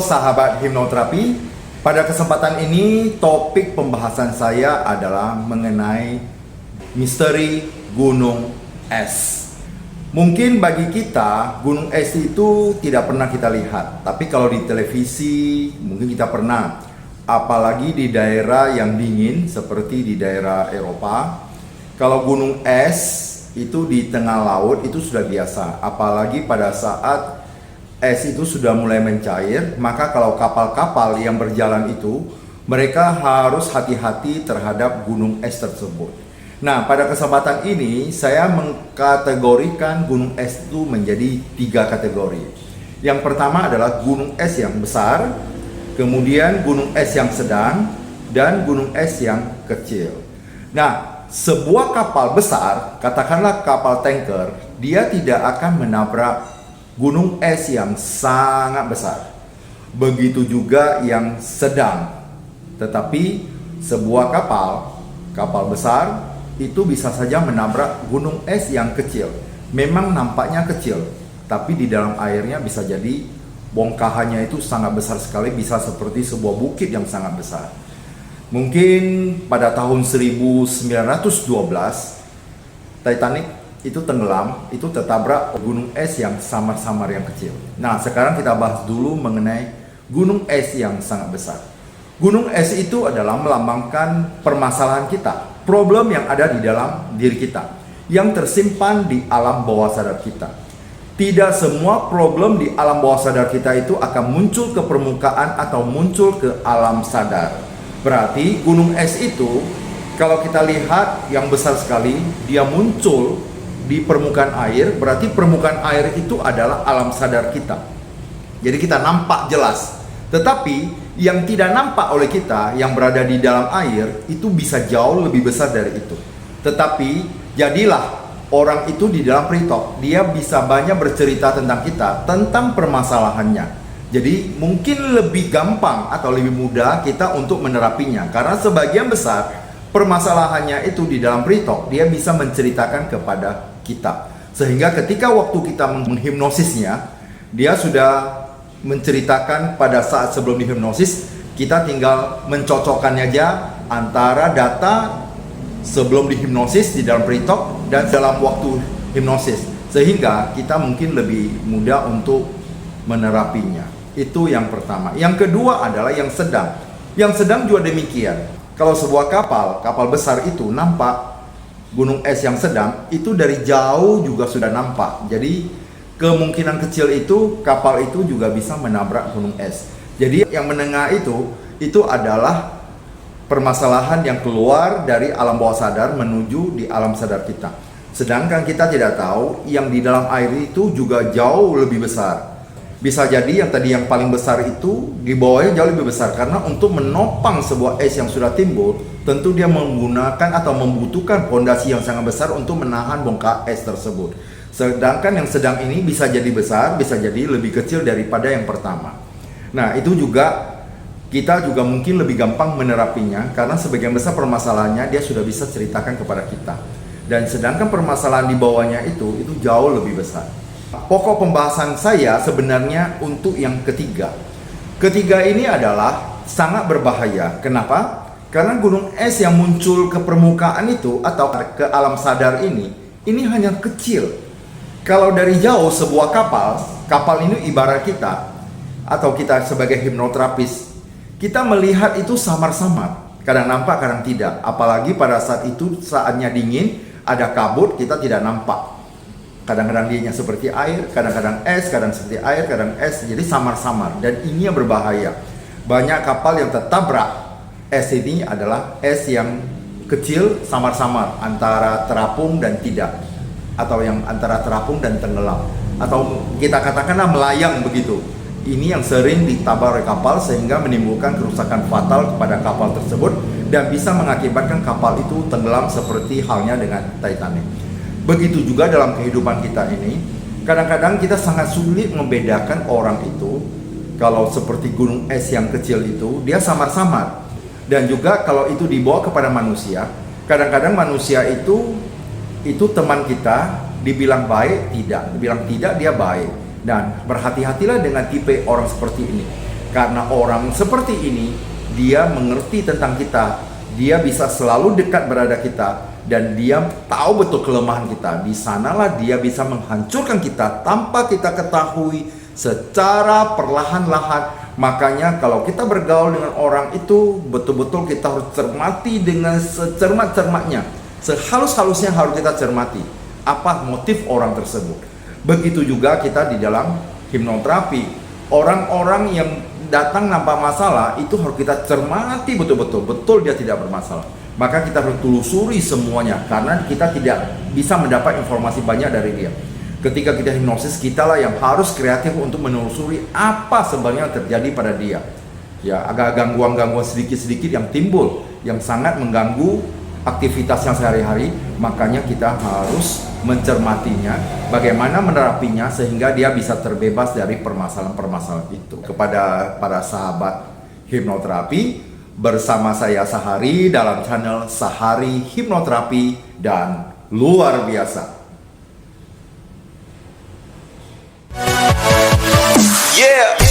sahabat hipnoterapi, pada kesempatan ini topik pembahasan saya adalah mengenai misteri Gunung Es. Mungkin bagi kita Gunung Es itu tidak pernah kita lihat, tapi kalau di televisi mungkin kita pernah, apalagi di daerah yang dingin seperti di daerah Eropa. Kalau gunung es itu di tengah laut itu sudah biasa, apalagi pada saat es itu sudah mulai mencair, maka kalau kapal-kapal yang berjalan itu, mereka harus hati-hati terhadap gunung es tersebut. Nah, pada kesempatan ini, saya mengkategorikan gunung es itu menjadi 3 kategori. Yang pertama adalah gunung es yang besar, kemudian gunung es yang sedang, dan gunung es yang kecil. Nah, sebuah kapal besar, katakanlah kapal tanker, dia tidak akan menabrak gunung es yang sangat besar. Begitu juga yang sedang. Tetapi sebuah kapal besar itu bisa saja menabrak gunung es yang kecil. Memang nampaknya kecil, tapi di dalam airnya bisa jadi bongkahannya itu sangat besar sekali, bisa seperti sebuah bukit yang sangat besar. Mungkin pada tahun 1912 Titanic itu tenggelam, itu tertabrak gunung es yang samar-samar yang kecil. Nah, sekarang kita bahas dulu mengenai gunung es yang sangat besar. Gunung es itu adalah melambangkan permasalahan kita, problem yang ada di dalam diri kita, yang tersimpan di alam bawah sadar kita. Tidak semua problem di alam bawah sadar kita itu akan muncul ke permukaan atau muncul ke alam sadar. Berarti gunung es itu, kalau kita lihat yang besar sekali, dia muncul di permukaan air, berarti permukaan air itu adalah alam sadar kita. Jadi kita nampak jelas. Tetapi yang tidak nampak oleh kita, yang berada di dalam air, itu bisa jauh lebih besar dari itu. Tetapi jadilah orang itu di dalam Pritok, dia bisa banyak bercerita tentang kita, tentang permasalahannya. Jadi mungkin lebih gampang atau lebih mudah kita untuk menerapinya, karena sebagian besar permasalahannya itu di dalam Pritok, dia bisa menceritakan kepada kita. Sehingga ketika waktu kita menghipnosisnya, dia sudah menceritakan pada saat sebelum dihipnosis, kita tinggal mencocokkannya aja antara data sebelum dihipnosis di dalam Pritok dan dalam waktu hipnosis, sehingga kita mungkin lebih mudah untuk menerapinya. Itu yang pertama. Yang kedua adalah yang sedang. Yang sedang juga demikian. Kalau sebuah kapal besar itu nampak gunung es yang sedang, itu dari jauh juga sudah nampak. Jadi kemungkinan kecil itu kapal itu juga bisa menabrak gunung es. Jadi yang menengah itu adalah permasalahan yang keluar dari alam bawah sadar menuju di alam sadar kita. Sedangkan kita tidak tahu yang di dalam air itu juga jauh lebih besar. Bisa jadi yang tadi yang paling besar itu di bawahnya jauh lebih besar, karena untuk menopang sebuah es yang sudah timbul, tentu dia menggunakan atau membutuhkan fondasi yang sangat besar untuk menahan bongkah es tersebut. Sedangkan yang sedang ini bisa jadi besar, bisa jadi lebih kecil daripada yang pertama. Nah, itu juga kita juga mungkin lebih gampang menerapinya, karena sebagian besar permasalahannya dia sudah bisa ceritakan kepada kita. Dan sedangkan permasalahan di bawahnya itu jauh lebih besar. Pokok pembahasan saya sebenarnya untuk yang ketiga. Ketiga ini adalah sangat berbahaya. Kenapa? Karena gunung es yang muncul ke permukaan itu atau ke alam sadar ini hanya kecil. Kalau dari jauh sebuah kapal ini ibarat kita, atau kita sebagai hipnoterapis, kita melihat itu samar-samar. Kadang nampak, kadang tidak. Apalagi pada saat itu saatnya dingin, ada kabut, kita tidak nampak. Kadang-kadang dianya seperti air, kadang-kadang es, kadang seperti air, kadang es, jadi samar-samar. Dan ini yang berbahaya. Banyak kapal yang tertabrak. Es ini adalah es yang kecil, samar-samar, antara terapung dan tidak, atau yang antara terapung dan tenggelam, atau kita katakanlah melayang begitu. Ini yang sering ditabrak oleh kapal sehingga menimbulkan kerusakan fatal kepada kapal tersebut dan bisa mengakibatkan kapal itu tenggelam seperti halnya dengan Titanic. Begitu juga dalam kehidupan kita ini, kadang-kadang kita sangat sulit membedakan orang itu. Kalau seperti gunung es yang kecil itu, dia samar-samar. Dan juga kalau itu dibawa kepada manusia, kadang-kadang manusia itu teman kita, dibilang baik, tidak. Dibilang tidak, dia baik. Dan berhati-hatilah dengan tipe orang seperti ini. Karena orang seperti ini, dia mengerti tentang kita, dia bisa selalu dekat berada kita, dan dia tahu betul kelemahan kita. Di sanalah dia bisa menghancurkan kita tanpa kita ketahui secara perlahan-lahan. Makanya kalau kita bergaul dengan orang itu, betul-betul kita harus cermati dengan secermat-cermatnya, sehalus-halusnya harus kita cermati apa motif orang tersebut. Begitu juga kita di dalam hipnoterapi, orang-orang yang datang nampak masalah itu harus kita cermati betul-betul, betul dia tidak bermasalah. Maka kita harus telusuri semuanya, karena kita tidak bisa mendapat informasi banyak dari dia. Ketika kita hipnosis, kitalah yang harus kreatif untuk menelusuri apa sebenarnya yang terjadi pada dia. Ya, agak gangguan-gangguan sedikit-sedikit yang timbul, yang sangat mengganggu aktivitasnya sehari-hari. Makanya kita harus mencermatinya, bagaimana menerapinya sehingga dia bisa terbebas dari permasalahan-permasalahan itu. Kepada para sahabat hipnoterapi, bersama saya Sahari dalam channel Sahari Hipnoterapi dan Luar Biasa. Yeah.